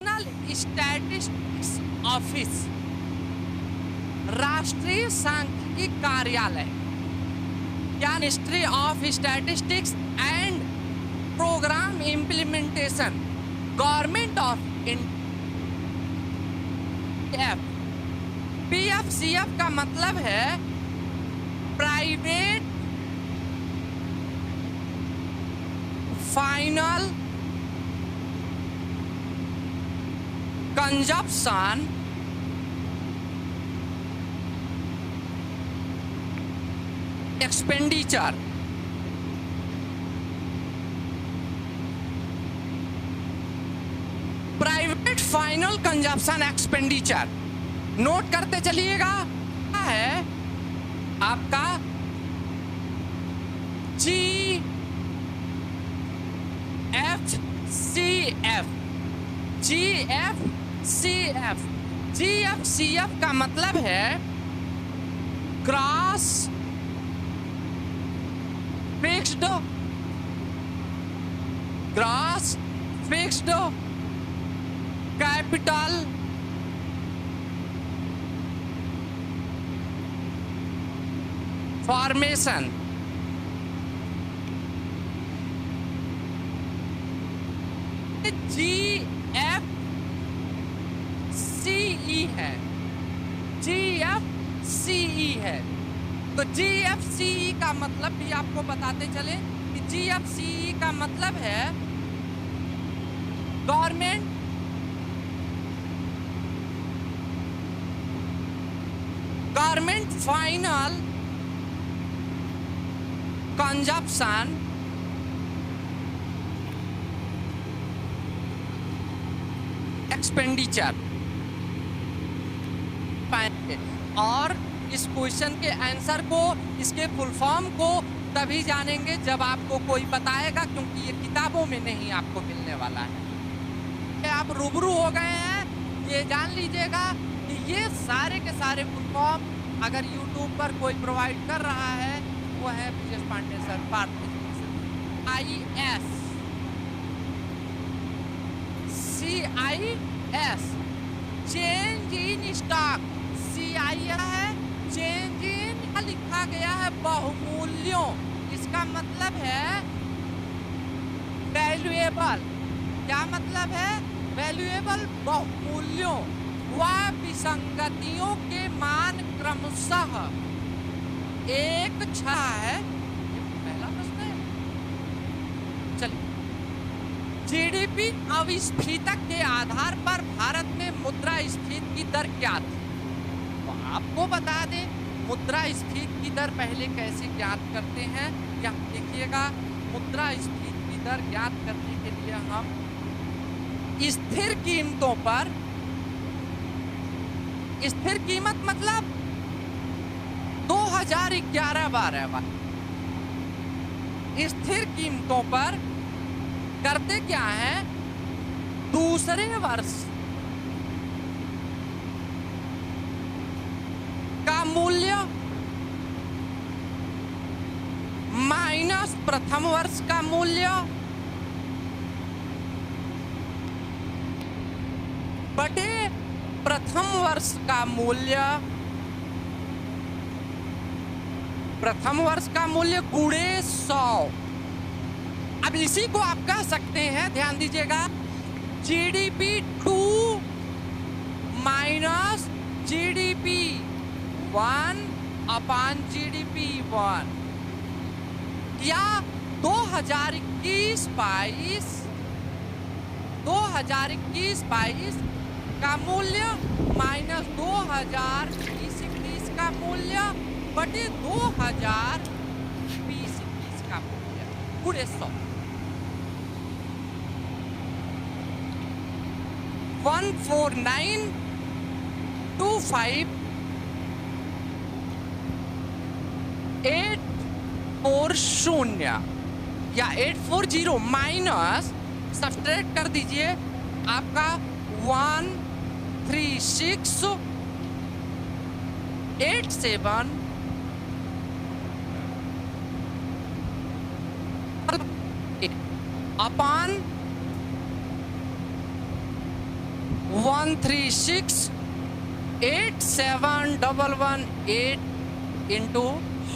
National statistics office, राष्ट्रीय सांख्यिकी कार्यालय या ministry of statistics and programme implementation, government of India. PFCF का मतलब है private final consumption expenditure. Private final consumption expenditure note करते चलिएगा। क्या है आपका GFCF का मतलब है gross fixed capital formation. GFCE है। तो GFCE का मतलब भी आपको बताते चले कि GFCE का मतलब है गवर्नमेंट फाइनल कंजप्शन एक्सपेंडिचर। और इस क्वेश्चन के आंसर को, इसके फुल फॉर्म को तभी जानेंगे जब आपको कोई बताएगा, क्योंकि ये किताबों में नहीं आपको मिलने वाला है। आप रूबरू हो गए हैं, ये जान लीजिएगा कि ये सारे के सारे फुल फॉर्म अगर YouTube पर कोई प्रोवाइड कर रहा है वो है BS Pandey sir, Bharat IS CIS change in stock. CIS है चेंज इन, लिखा गया है बहुमूल्यों। इसका मतलब है वैल्यूएबल। क्या मतलब है? वैल्यूएबल बहुमूल्यों व विसंगतियों के मान क्रमशः एक छा है। पहला प्रश्न है। चलिए, GDP अविस्फीतक के आधार पर भारत में मुद्रास्फीति की दर क्या थी? तो आपको बता दें मुद्रास्फीति की दर पहले कैसे ज्ञात करते हैं। यहाँ देखिएगा, मुद्रास्फीति की दर ज्ञात करने के लिए हम स्थिर कीमतों पर, स्थिर कीमत मतलब 2011-12 वाली स्थिर कीमतों पर करते क्या है, दूसरे वर्ष का मूल्य माइनस प्रथम वर्ष का मूल्य बटे प्रथम वर्ष का मूल्य, प्रथम वर्ष का मूल्य गुणे 100। अब इसी को आप कह सकते हैं, ध्यान दीजिएगा, GDP 2 minus GDP 1 upon GDP 1, या 2021-22 का मूल्य माइनस 2020-21 का मूल्य बटे 2020-21 का मूल्य पूरे 100। 149,25840 या 840 माइनस सब्सट्रैक्ट कर दीजिए आपका 13687 अपॉन 1368711 इंटू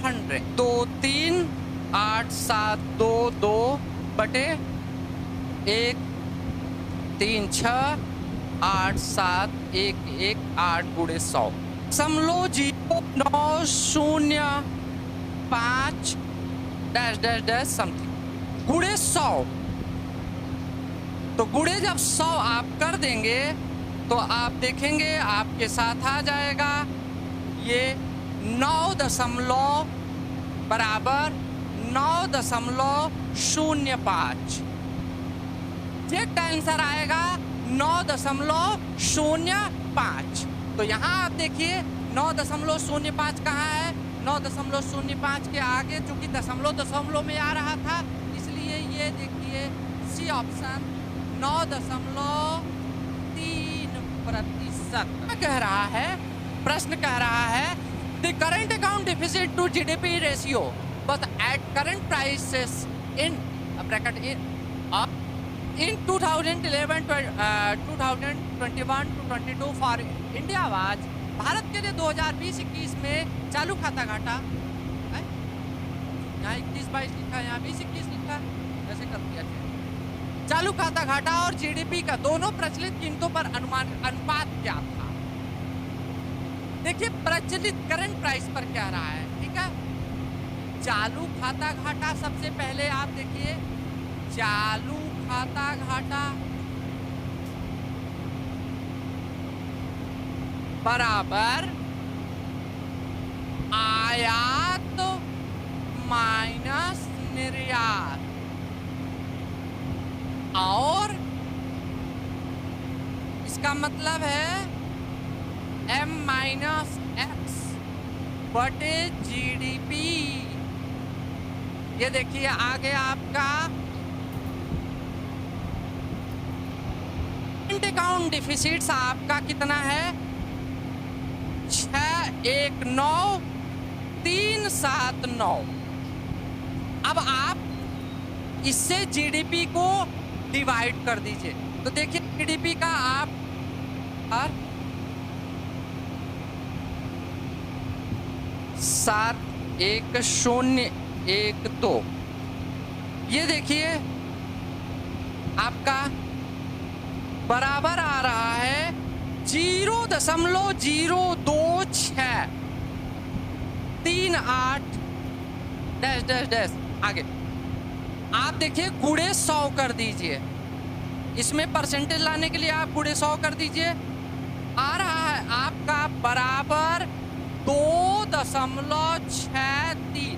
100, 238722 बटे 1368711 गुणे 100 समलो 0905 डैश डैश डैश समथिंग गुणे 100। तो गुणे जब 100 आप कर देंगे तो आप देखेंगे आपके साथ आ जाएगा ये 9 बराबर 9.05। एग्जैक्ट आंसर आएगा 9.05। तो यहाँ आप देखिए 9.05 कहाँ है, 9.05 के आगे चूंकि दशमलव में आ रहा था इसलिए ये देखिए सी ऑप्शन 9.3%। कह रहा है, प्रश्न कह रहा है the current account deficit to GDP ratio but at current prices in bracket in 2011 2021 to 22 for India was. भारत के लिए 2020-21 में चालू खाता घाटा, यहाँ 21-22 लिखा है, यहाँ 20-21 लिखा है, ऐसे कर दिया जाए। चालू खाता घाटा और जीडीपी का दोनों प्रचलित कीमतों पर अनुपात क्या था। देखिए प्रचलित करंट प्राइस पर क्या रहा है, ठीक है। चालू खाता घाटा सबसे पहले आप देखिए, चालू खाता घाटा बराबर आयात माइनस निर्यात और इसका मतलब है M-X बटे जीडीपी। ये देखिए आगे आपका अकाउंट डिफिसिट्स आपका कितना है 619,379। अब आप इससे जीडीपी को डिवाइड कर दीजिए तो देखिए जीडीपी का आप 71012 ये देखिए आपका बराबर आ रहा है 0.02638 डैश डैश डैश। आगे आप देखिए गुणे 100 कर दीजिए, इसमें परसेंटेज लाने के लिए आप गुणे 100 कर दीजिए, आ रहा है आपका बराबर 2.63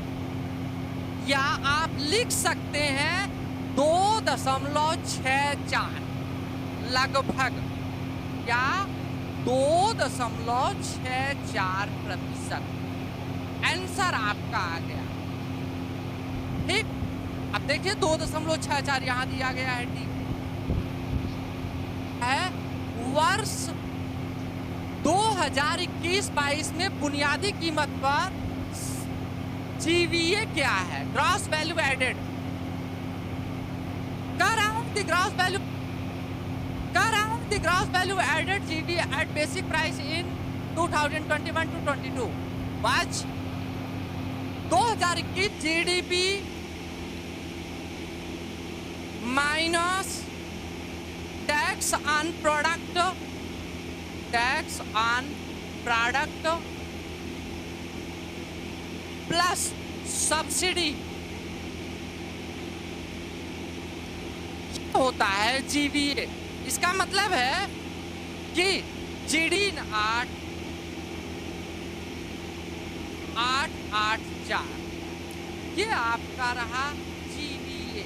या आप लिख सकते हैं 2.64 लगभग या 2.64% आंसर आपका आ गया। ठीक, अब देखिए 2.64 यहां दिया गया है, ठीक है। वर्ष 2021-22 में बुनियादी कीमत पर जीवीए क्या है, ग्रॉस वैल्यू एडेड। कर रहा हूं the gross value added GVA at basic price in 2021 to 22 was 2021 GDP minus tax on product plus subsidy होता है जीवीए। इसका मतलब है कि जीडी 884 ये आपका रहा जीवीए।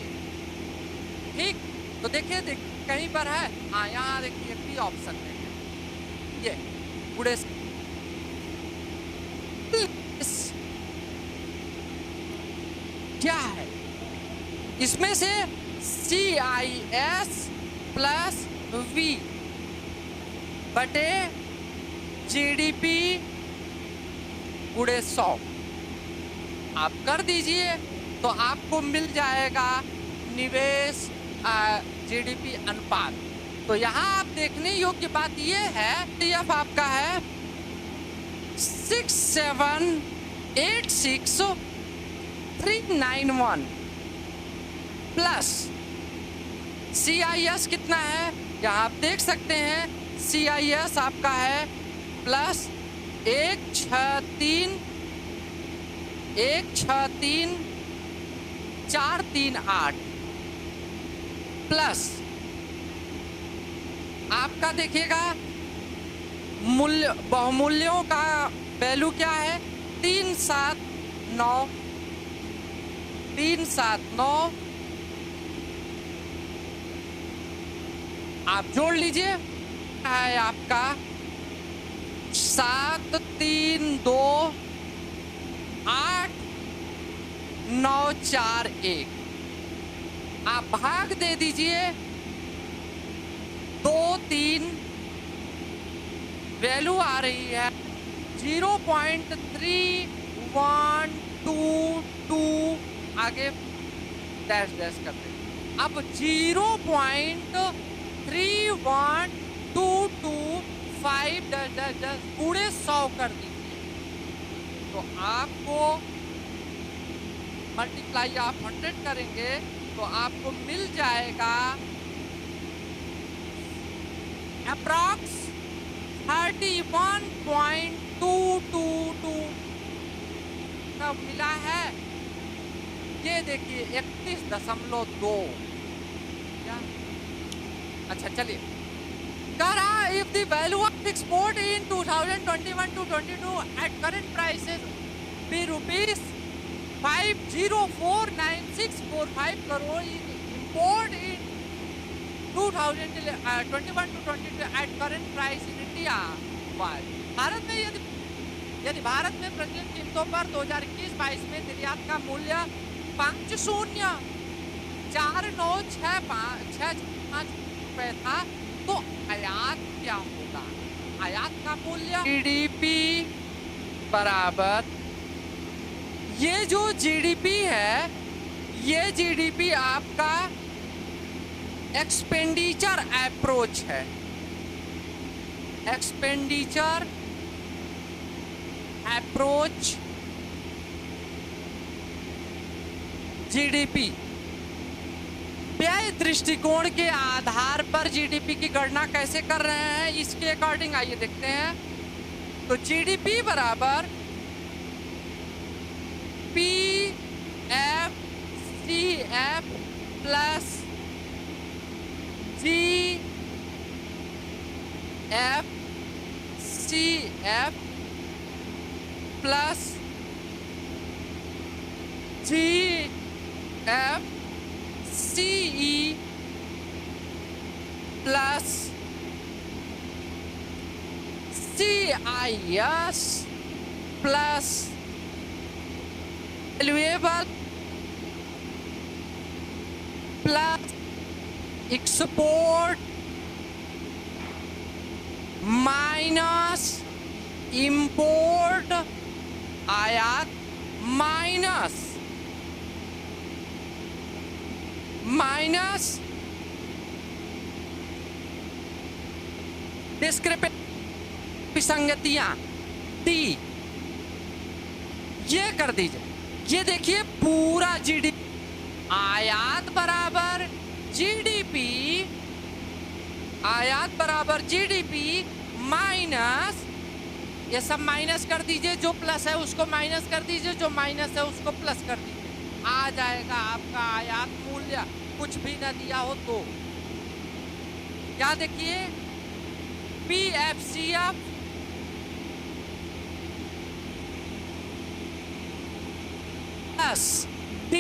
ठीक, तो देखिए कहीं पर है, हाँ यहाँ देखिए बी ऑप्शन है, ये गुणे क्या है, इसमें से CIS प्लस V बटे GDP गुणे 100 आप कर दीजिए तो आपको मिल जाएगा निवेश GDP अनुपात। तो यहाँ आप देखने योग्य बात ये है कि एफ आपका है 6786391 प्लस CIS कितना है, यहाँ आप देख सकते हैं CIS आपका है प्लस 163438 प्लस आपका देखिएगा मूल्य बहुमूल्यों का वैल्यू क्या है 379 आप जोड़ लीजिए है आपका 732891 आप भाग दे दीजिए 2-3 वैल्यू आ रही है 0.3122 आगे डैश डैश करते हैं। अब 0.31225 डैश डैश डैश पूरे 100 कर दीजिए तो आपको मल्टीप्लाई आप 100 करेंगे तो आपको मिल जाएगा अप्रॉक्स 31.222 तब मिला है। ये देखिए 31.2 क्या अच्छा चलिए कह रहा if the value of export in 2021 to 22 at current prices be rupees 5049,645 crore import in 2021 to 22 at current price in India। Bharat में यदि भारत में प्रचलित कीमतों पर 2021-22 में निर्यात का मूल्य 50,4965 रुपए था तो आयात क्या होगा? आयात का मूल्य GDP बराबर ये जो GDP है ये GDP आपका एक्सपेंडिचर अप्रोच है। एक्सपेंडिचर अप्रोच GDP व्यय दृष्टिकोण के आधार पर GDP की गणना कैसे कर रहे हैं इसके अकॉर्डिंग आइए देखते हैं। तो GDP बराबर PFCF plus GFCF plus GFCE plus CIS plus valuable plus export minus import आयात माइनस डिस्क्रिपेंसी विसंगतियां डी ये कर दीजिए। ये देखिए पूरा GDP आयात बराबर GDP माइनस ये सब माइनस कर दीजिए, जो प्लस है उसको माइनस कर दीजिए, जो माइनस है उसको प्लस कर दीजिए, आ जाएगा आपका आयात मूल्य कुछ भी ना दिया हो तो। क्या देखिए PFCF प्लस D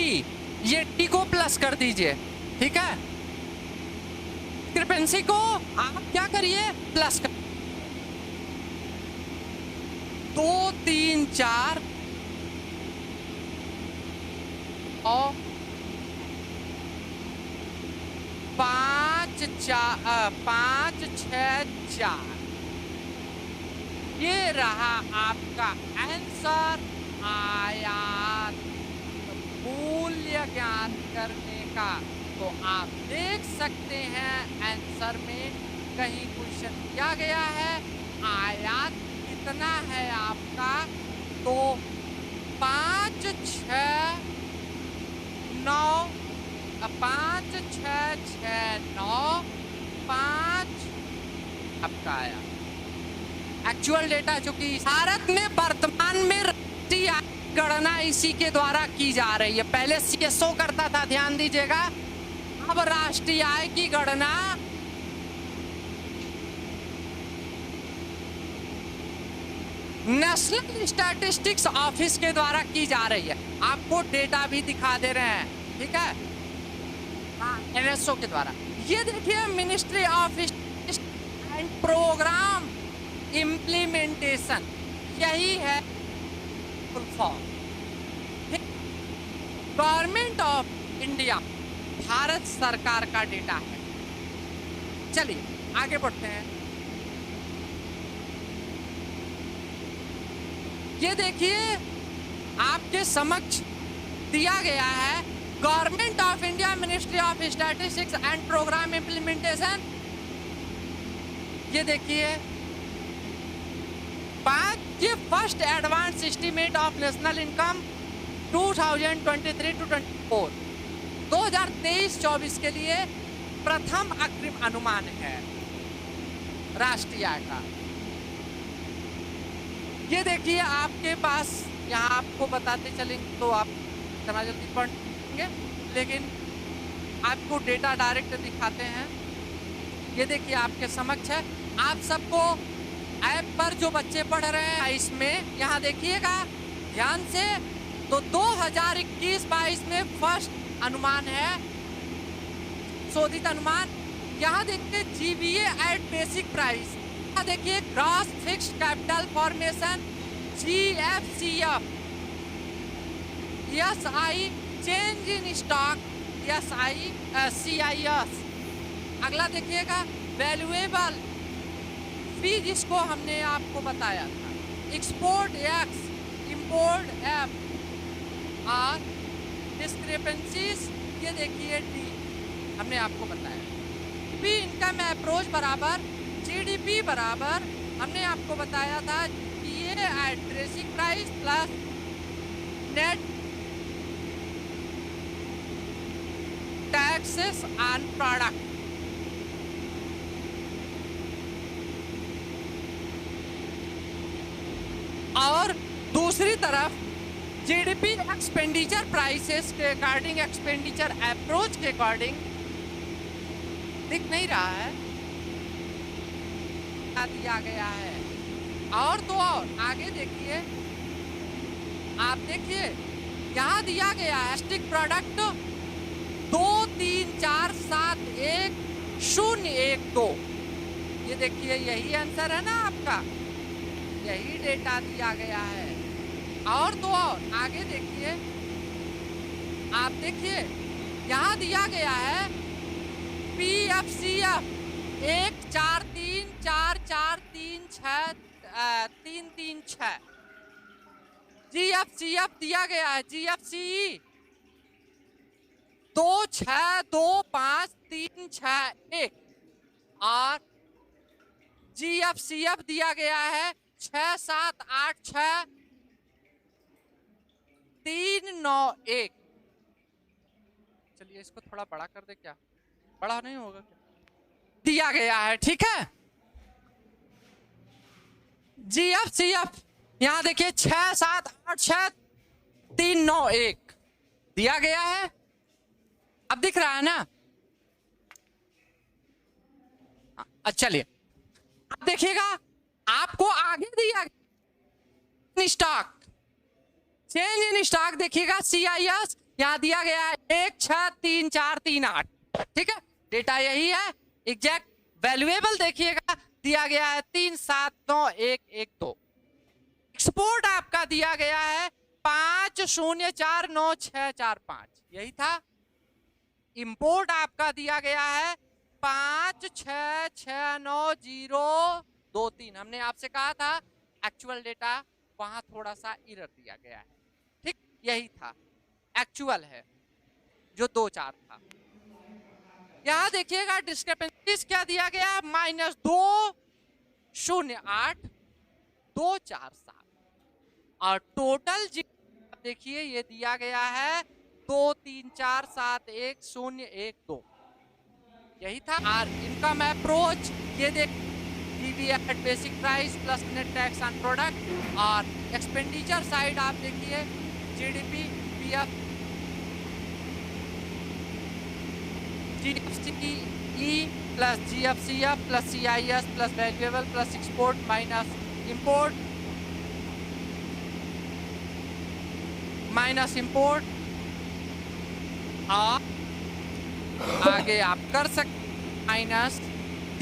ये T को प्लस कर दीजिए ठीक है। डिस्क्रिपेंसी को आप क्या करिए प्लस कर 2 3 4 और 5 6 4 ये रहा आपका आंसर आयात मूल्य ज्ञात करने का। तो आप देख सकते हैं आंसर में कहीं क्वेश्चन दिया गया है आयात कितना है आपका, तो 5 6 9 5 6 6 9 5 आपका आया एक्चुअल डेटा, जो कि भारत में वर्तमान में राष्ट्रीय आय गणना इसी के द्वारा की जा रही है। पहले सीएसओ करता था, ध्यान दीजिएगा, अब राष्ट्रीय आय की गणना नेशनल स्टैटिस्टिक्स ऑफिस के द्वारा की जा रही है। आपको डेटा भी दिखा दे रहे हैं, ठीक है, हाँ, एनएसओ के द्वारा। ये देखिए ministry of and programme implementation, यही है full form. Government of India, Bharat सरकार का डेटा है। चलिए आगे बढ़ते हैं। ये देखिए आपके समक्ष दिया गया है government of India ministry of statistics and programme implementation. ये देखिए ये first advance estimate of national income 2023 to 24 2023-24 के लिए प्रथम अग्रिम अनुमान है राष्ट्रीय आय का। ये देखिए आपके पास, यहाँ आपको बताते चलेंगे तो आप इतना जल्दी पढ़ेंगे, लेकिन आपको डेटा डायरेक्ट दिखाते हैं। ये देखिए आपके समक्ष है, आप सबको ऐप पर जो बच्चे पढ़ रहे हैं इसमें यहाँ देखिएगा ध्यान से, तो 2021-22 में फर्स्ट अनुमान है, शोधित अनुमान। यहाँ देखिए जीबीए एट बेसिक प्राइस, यहाँ देखिए gross fixed capital formation GFCF, SI change in stock CIS। अगला देखिएगा वैल्यूएबल फी, जिसको हमने आपको बताया था, एक्सपोर्ट X, इंपोर्ट F और डिस्क्रिपेंसीज, ये देखिए D, हमने आपको बताया। पी इनकम अप्रोच बराबर GDP बराबर, हमने आपको बताया था ये at basic price plus net taxes on product. और दूसरी तरफ जीडीपी एक्सपेंडिचर प्राइसेस के अकॉर्डिंग, एक्सपेंडिचर अप्रोच के अकॉर्डिंग, दिख नहीं रहा है, दिया गया है। और तो और आगे देखिए, आप देखिए यहाँ दिया गया है स्टिक प्रोडक्ट 2 3 4 7 1 0 1 2। ये देखिए यही आंसर है ना आपका, यही डेटा दिया गया है। और तो और आगे देखिए, आप देखिए यहाँ दिया गया है PFCF 1 4 3 4 4 3 6 3 3 6। GFCF दिया गया है GFCE 2 6 2 5 3 6 1 और GFCF दिया गया है 6 7 8 6 3 9 1। चलिए इसको थोड़ा बड़ा कर दे, क्या बड़ा नहीं होगा क्या? दिया गया है, ठीक है। GFCF यहाँ देखिए 6 7 8 6 3 9 1 दिया गया है। अब दिख रहा है ना? चलिए अब देखिएगा, आपको आगे दिया गया स्टॉक, चेंज इन स्टॉक देखिएगा CIS यहाँ दिया गया है 1 6 3 4 3 8, ठीक है। डेटा यही है। एग्जैक्ट वैल्यूएबल देखिएगा दिया गया है 3 7 9 1 1 2। एक्सपोर्ट आपका दिया गया है 5 0 4 9 6 4 5, यही था। इंपोर्ट आपका दिया गया है 5 6 6 9 0 2 3। हमने आपसे कहा था एक्चुअल डेटा, वहां थोड़ा सा एरर दिया गया है, ठीक, यही था एक्चुअल है जो 2 4 था। यहाँ देखिएगा डिस्क्रिपेंसीज क्या दिया गया, -2.08.247 और टोटल देखिए ये दिया गया है 234710112। यही था। और इनकम अप्रोच ये देख, GB at basic price plus net tax on product. और एक्सपेंडिचर साइड आप देखिए GDP, PF, GFCE plus GFCF plus CIS plus valuable plus export minus import और आगे आप कर सकते -D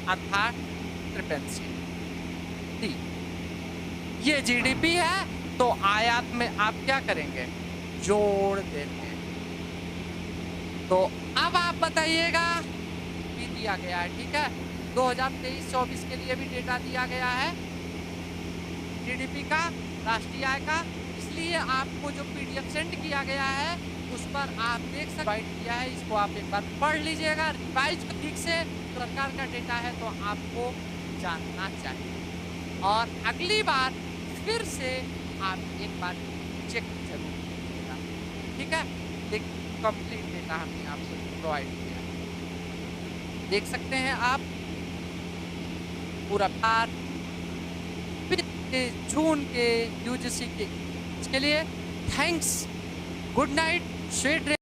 अर्थात डिस्क्रिपेंसी D। ये जीडीपी है तो आयात में आप क्या करेंगे, जोड़ देंगे। तो अब आप बताइएगा, भी दिया गया है, ठीक है। 2023-24 के लिए भी डेटा दिया गया है जीडीपी का, राष्ट्रीय आय का। इसलिए आपको जो पीडीएफ सेंड किया गया है उस पर आप देख सकते किया है, इसको आप एक बार पढ़ लीजिएगा। रिवाइज ठीक से सरकार का डेटा है तो आपको जानना चाहिए। और अगली बार फिर से आप एक बार चेक जरूर कीजिएगा, ठीक है। कंप्लीट डेटा हमने आपको प्रोवाइड किया, देख सकते हैं आप पूरा जून के यूजीसी के। इसके लिए thanks, good night, sweet dreams.